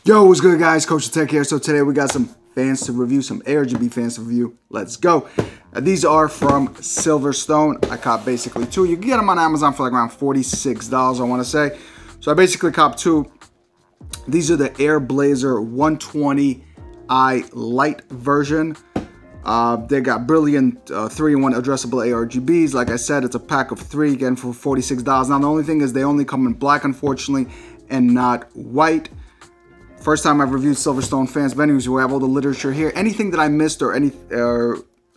Yo, what's good, guys? KosherTech here. So today we got some fans to review, some ARGB fans to review. Let's go. These are from SilverStone. I copped basically two. You can get them on Amazon for like around $46, I want to say. So I basically copped two. These are the Air Blazer 120i Lite version. They got brilliant 3-in-1 addressable ARGBs. Like I said, it's a pack of 3, again, for $46. Now, the only thing is they only come in black, unfortunately, and not white. First time I've reviewed SilverStone fans, but anyways, we have all the literature here. Anything that I missed or any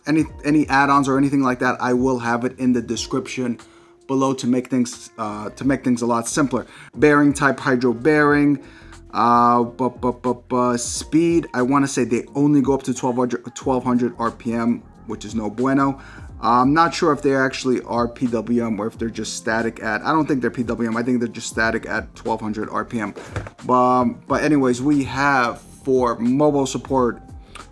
add-ons or anything like that, I will have it in the description below to make things a lot simpler. Bearing type hydro bearing. Speed, I want to say they only go up to 1200 RPM, which is no bueno. I'm not sure if they actually are PWM or if they're just static at, I don't think they're PWM, I think they're just static at 1200 RPM. But anyways, we have for mobile support,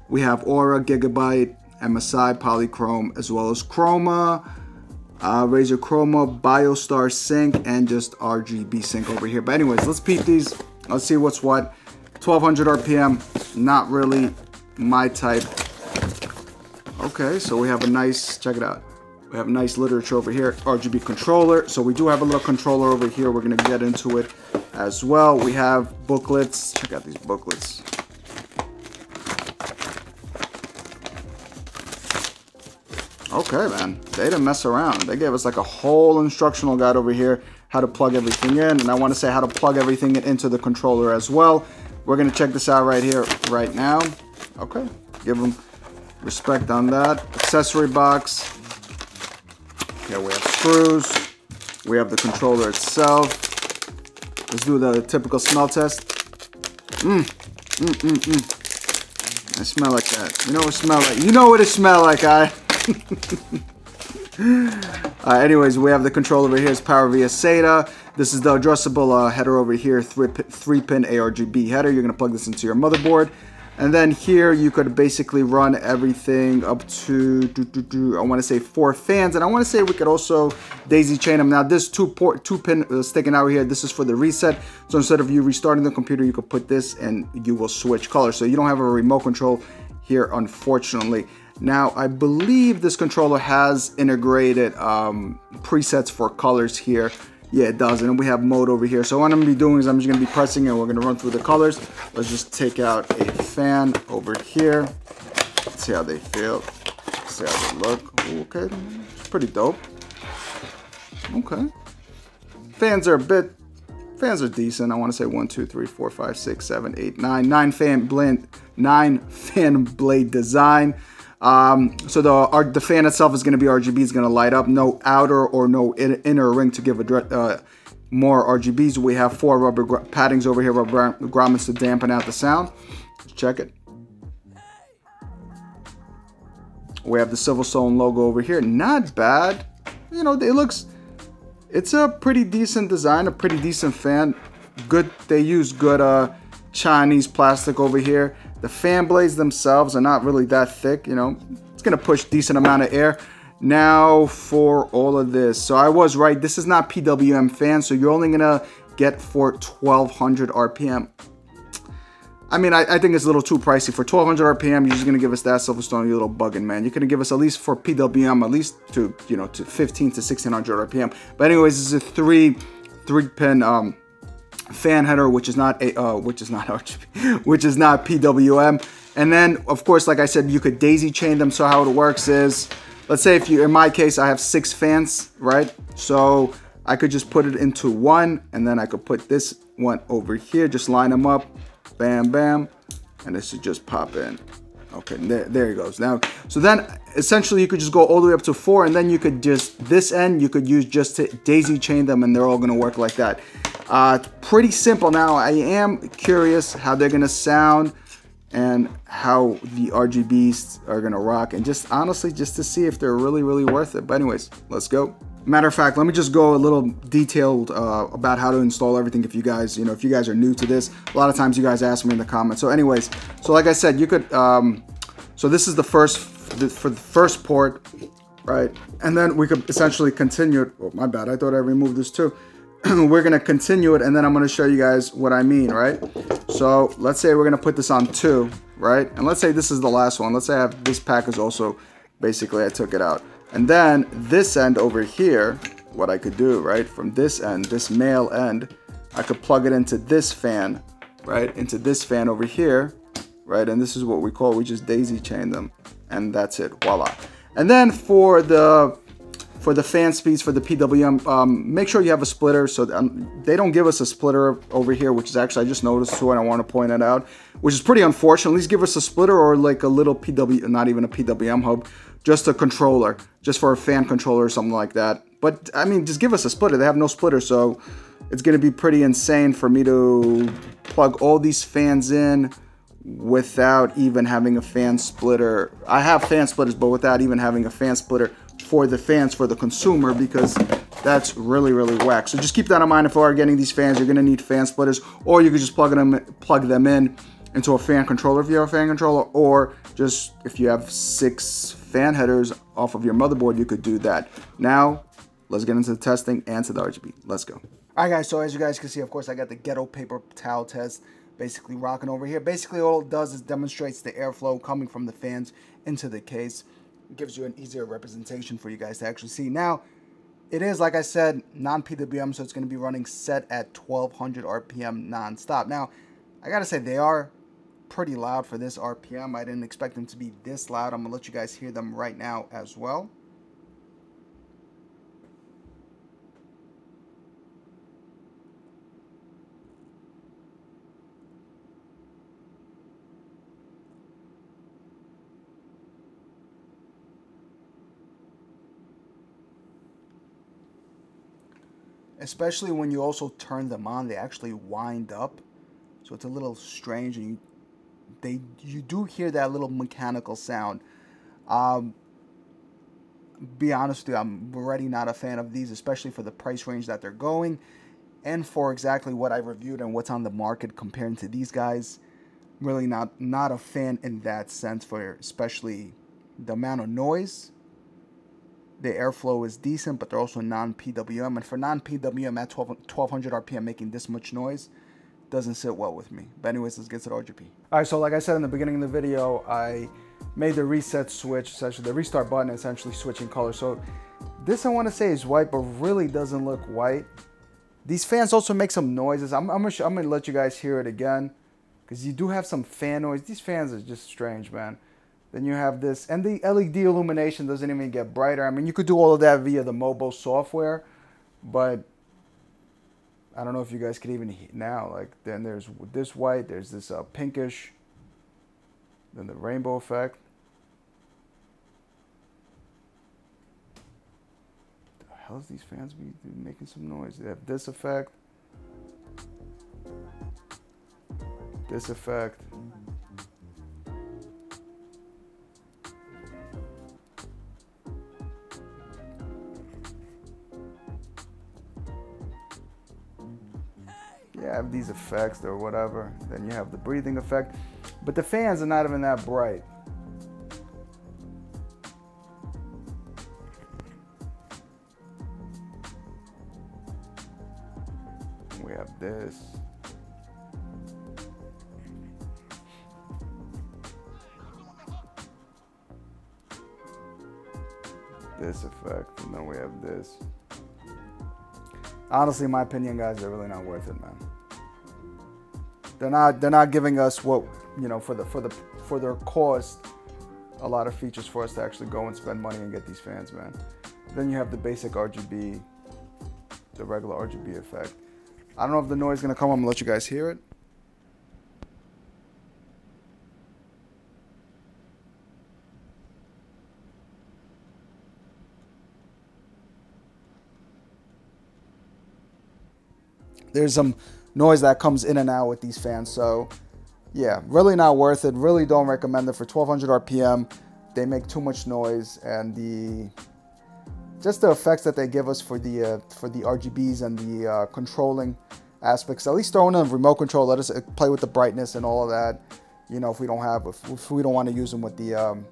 we have Aura, Gigabyte, MSI, Polychrome, as well as Chroma, Razer Chroma, BioStar Sync, and just RGB Sync over here. But anyways, let's peep these. Let's see what's what. 1200 RPM, not really my type. Okay, so we have a nice, check it out. We have nice literature over here, RGB controller. So we do have a little controller over here. We're gonna get into it as well. We have booklets. Check out these booklets. Okay, man, they didn't mess around. They gave us like a whole instructional guide over here, how to plug everything in. And I wanna say how to plug everything into the controller as well. We're gonna check this out right here, right now. Okay, give them respect on that. Accessory box. Okay, we have screws. We have the controller itself. Let's do the typical smell test. I smell like that. You know what it smell like? You know what it smell like, anyways, we have the controller over here. It's power via SATA. This is the addressable header over here, 3-pin ARGB header. You're gonna plug this into your motherboard. And then here you could basically run everything up to, I want to say 4 fans. And I want to say we could also daisy chain them. Now this 2-pin sticking out here, this is for the reset. So instead of you restarting the computer, you could put this and you will switch colors. So you don't have a remote control here, unfortunately. Now I believe this controller has integrated presets for colors here. Yeah, it does. And then we have mode over here. So what I'm going to be doing is I'm just going to be pressing and we're going to run through the colors. Let's just take out a fan over here. Let's see how they feel. Let's see how they look. Okay, it's pretty dope. Okay. Fans are decent. I want to say 1, 2, 3, 4, 5, 6, 7, 8, 9. 9 fan blade design. So the fan itself is going to be RGB, it's going to light up, no outer or no inner ring to give more RGBs. We have 4 rubber paddings over here, rubber grommets to dampen out the sound. Let's check it. We have the SilverStone logo over here, not bad. You know, it's a pretty decent design, a pretty decent fan. Good, they use good Chinese plastic over here. The fan blades themselves are not really that thick, you know. It's gonna push decent amount of air. Now for all of this. So I was right, this is not PWM fan, so you're only gonna get for 1200 RPM. I mean, I think it's a little too pricey. For 1200 RPM, you're just gonna give us that SilverStone, you little bugging, man. You're gonna give us at least for PWM, at least to, you know, to 15 to 1600 RPM. But anyways, this is a 3-pin fan header, which is not RGB, which is not PWM. And then of course, like I said, you could daisy chain them. So how it works is, let's say if you, in my case, I have 6 fans, right? So I could just put it into one, and then I could put this one over here, just line them up, bam, bam, and this should just pop in. Okay, there he goes. Now, so then essentially you could just go all the way up to 4, and then you could just, this end you could use just to daisy chain them, and they're all gonna work like that. Pretty simple. Now I am curious how they're gonna sound and how the RGBs are gonna rock, and just honestly just to see if they're really worth it. But anyways, let's go. Matter of fact, let me just go a little detailed about how to install everything. If you guys, you know, if you guys are new to this, a lot of times you guys ask me in the comments. So anyways, so like I said, you could so this is for the first port, right? And then we could essentially continue. Oh, my bad, I thought I removed this too. we're gonna continue it, and then I'm gonna show you guys what I mean, right? So let's say we're gonna put this on 2, right? And let's say this is the last one. Let's say I have this pack is also, basically I took it out. And then this end over here, what I could do, right? From this end, this male end, I could plug it into this fan, right? Into this fan over here, right? And this is what we call, we just daisy chain them, and that's it, voila. And then for the fan speeds for the PWM, make sure you have a splitter. So they don't give us a splitter over here, which is actually, I just noticed too, and I want to point it out, which is pretty unfortunate. At least give us a splitter or like a little not even a PWM hub, just a controller, just for a fan controller or something like that. But I mean, just give us a splitter. They have no splitter, so it's going to be pretty insane for me to plug all these fans in without even having a fan splitter. I have fan splitters, but without even having a fan splitter for the fans for the consumer, because that's really, really whack. So just keep that in mind. If you are getting these fans, you're going to need fan splitters, or you could just plug them in into a fan controller if you have a fan controller, or just if you have 6 fan headers off of your motherboard, you could do that. Now let's get into the testing and to the RGB. Let's go. All right, guys, so as you guys can see, of course, I got the ghetto paper towel test basically rocking over here. Basically, all it does is demonstrates the airflow coming from the fans into the case. It gives you an easier representation for you guys to actually see. Now, it is, like I said, non-PWM, so it's going to be running set at 1200 RPM non-stop. Now, I got to say, they are pretty loud for this RPM. I didn't expect them to be this loud. I'm going to let you guys hear them right now as well. Especially when you also turn them on, they actually wind up. So it's a little strange, and you do hear that little mechanical sound. Be honest with you, I'm already not a fan of these, especially for the price range that they're going, and for exactly what I reviewed and what's on the market comparing to these guys. Really not a fan in that sense, for especially the amount of noise. The airflow is decent, but they're also non-PWM. And for non-PWM at 1200 RPM making this much noise doesn't sit well with me. But anyways, let's get to the RGB. All right, so like I said in the beginning of the video, I made the reset switch, essentially the restart button, essentially switching color. So this I want to say is white, but really doesn't look white. These fans also make some noises. I'm gonna let you guys hear it again, because you do have some fan noise. These fans are just strange, man. Then you have this, and the LED illumination doesn't even get brighter. I mean, you could do all of that via the Mobo software, but I don't know if you guys could even hear now. Like, then there's this white, there's this pinkish, then the rainbow effect. The hell's these fans be making some noise? They have this effect, this effect. You have these effects or whatever. Then you have the breathing effect. But the fans are not even that bright. We have this. This effect. And then we have this. Honestly, in my opinion, guys, they're really not worth it, man. They're not giving us what, you know, for their cost, a lot of features for us to actually go and spend money and get these fans, man. Then you have the basic RGB, the regular RGB effect. I don't know if the noise is gonna come. I'm gonna let you guys hear it. There's some noise that comes in and out with these fans, so yeah, really not worth it. Really don't recommend it for 1200 RPM. They make too much noise, and just the effects that they give us for the RGBs and the controlling aspects. At least throw in a remote control. Let us play with the brightness and all of that. You know, if we don't want to use them with the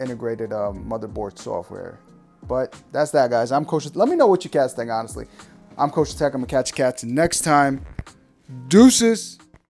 integrated motherboard software. But that's that, guys. I'm Kosher. Let me know what you guys think, honestly. I'm KosherTech. I'm going to catch you cats next time. Deuces.